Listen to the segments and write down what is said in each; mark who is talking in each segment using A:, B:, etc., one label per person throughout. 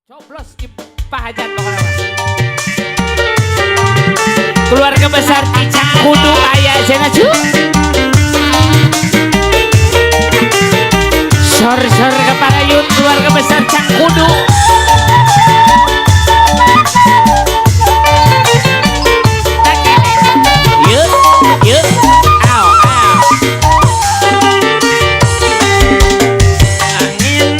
A: Coblos Pak Hajat pokoknya. Keluarga besar Cicang Kudu ayah Jenaju. Sor-sor keparayun keluarga besar Cang Kudu. Yuk, yuk, au, au.
B: Angin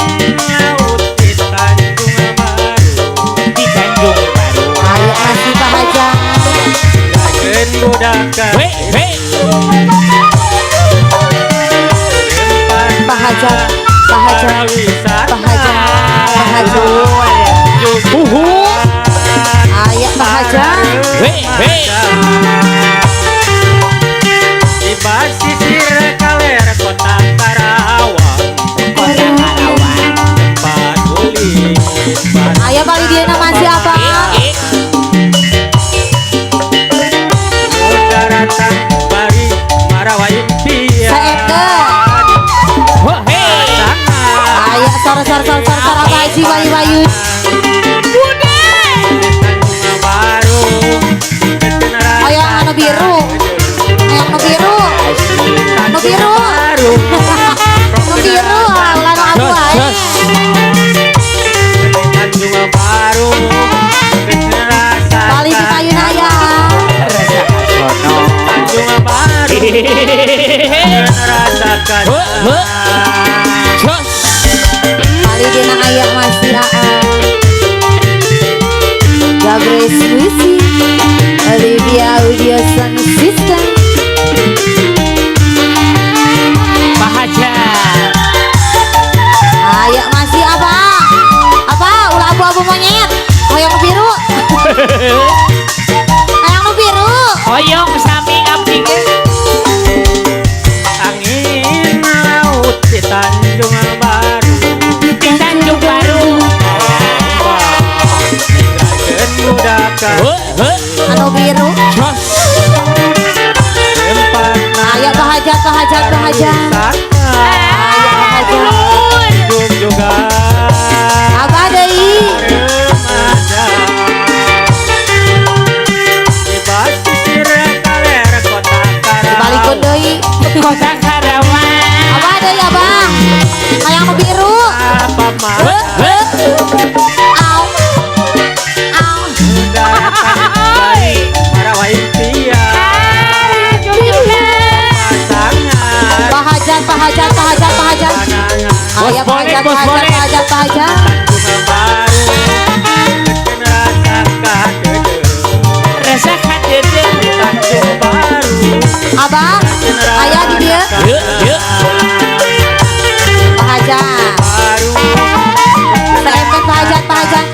B: laut di Tanjung Baru.
A: Di Tanjung Baru.
C: Ayo masih Pak Hajat.
B: Ragen budakan
C: Pak Hajat. Pak Hajat.
B: wisata.
C: Pak Hajat. Pak Hajat. Ayo Pak Hajat.
B: Di basisir kaler kota Karawang.
A: Kota Karawang.
B: Tempat uli.
C: Ayo Pak Lidiana masih apa?
B: Daratan bari Marawa impian.
C: Saya ayo sor apa Haji Bayu.
B: Tanjung Baru.
C: Ayo anu biru. Ayo anu biru. Anu biru.
B: Baru.
C: Anu biru ulah abu ae.
B: Tanjung Baru.
C: Bali di Payun aya.
B: Tanjung Baru. Rasakan.
C: Bali dina aya masih Gabres Musik Olivia Audio Sound System.
A: Pak Hajat.
C: Ayo masih apa? Apa? Ulah abu-abu monyet. Hoyong biru. Hoyong biru.
A: Hoyong sami abdi ge.
B: Angin laut di Tanjung Baru.
A: Di Tanjung Baru.
B: Ragen budakan
C: Anu biru.
B: tempat
C: Ayo Pak Hajat, Pak Hajat, Pak Hajat. Ayo Pak Hajat.
B: Tanjung juga
C: Apa deui?
B: remaja. Di basisir kaler kota
C: Balikun
B: Karawang.
C: deui.
A: Kota Karawang.
C: Apa deui Abang? Hayang anu biru.
B: Apa mah
C: Au. Au.
B: daratan bari Marawa impian. Pasangan
C: Pak Hajat, Pak Hajat, Pak Hajat, Pak Hajat.
B: panangan.
C: Ayo Pak Hajat, Pak Hajat, Pak Hajat, Pak Hajat.
B: Tanjung Baru. Rasakan
A: Rasakan dede.
B: Tanjung Baru.
C: Abang, ayah di dia.
A: Yuk, yuk.
C: Pak Hajat.
B: Baru.
C: Saemkan Pak Hajat, Pak Hajat.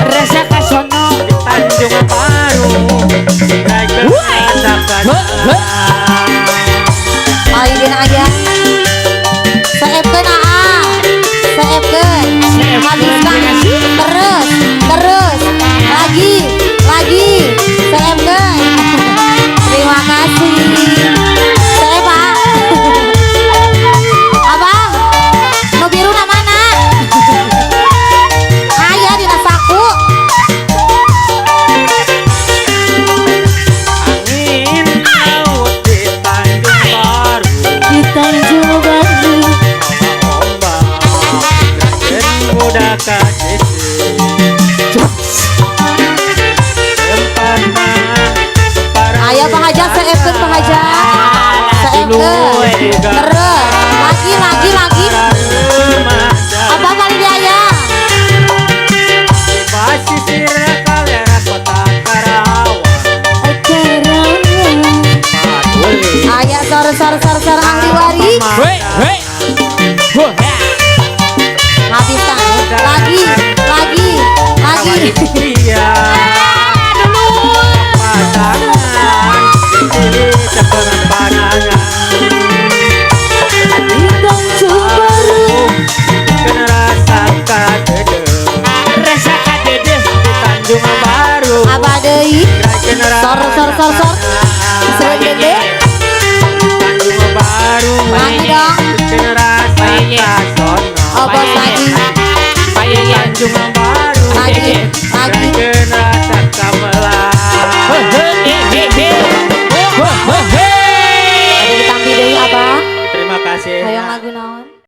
A: Rasakan sono.
B: Tanjung Baru. Ragen rasakan.
C: Paling dina aja. Saemkan Saemkan. Habiskan. Terus. Lagi. Saemkan. Terima kasih. Saya Pak. Abang, nu biru na mana? Aya dina saku.
B: Angin laut di Tanjung Baru.
C: Di Tanjung Baru.
B: Ombak ragen budakan tempat para
C: Ayo Pak Hajat, saemkeun Pak Hajat. Saemkeun. Terus. Lagi.
B: remaja.
C: Apa paling dia?
B: Di basisir kaler kota Karawang. Paduli.
C: Ayo sor ahli waris.
A: Hei, hei. Wah, ya.
C: Habiskan. Lagi.
B: Iya. Pasangan di seberang panangan.
C: Di Tanjung Baru.
B: Kena rasakan dede.
A: Rasakan dede.
B: Di Tanjung Baru.
C: Apa deui?
B: Ragen
C: Sor.
B: rasakan.
C: Sedede.
B: Tanjung Baru.
C: Lagi dong.
B: Kena rasakan sono.
C: Oh, bos lagi.
A: Pak Yayan.
B: Tanjung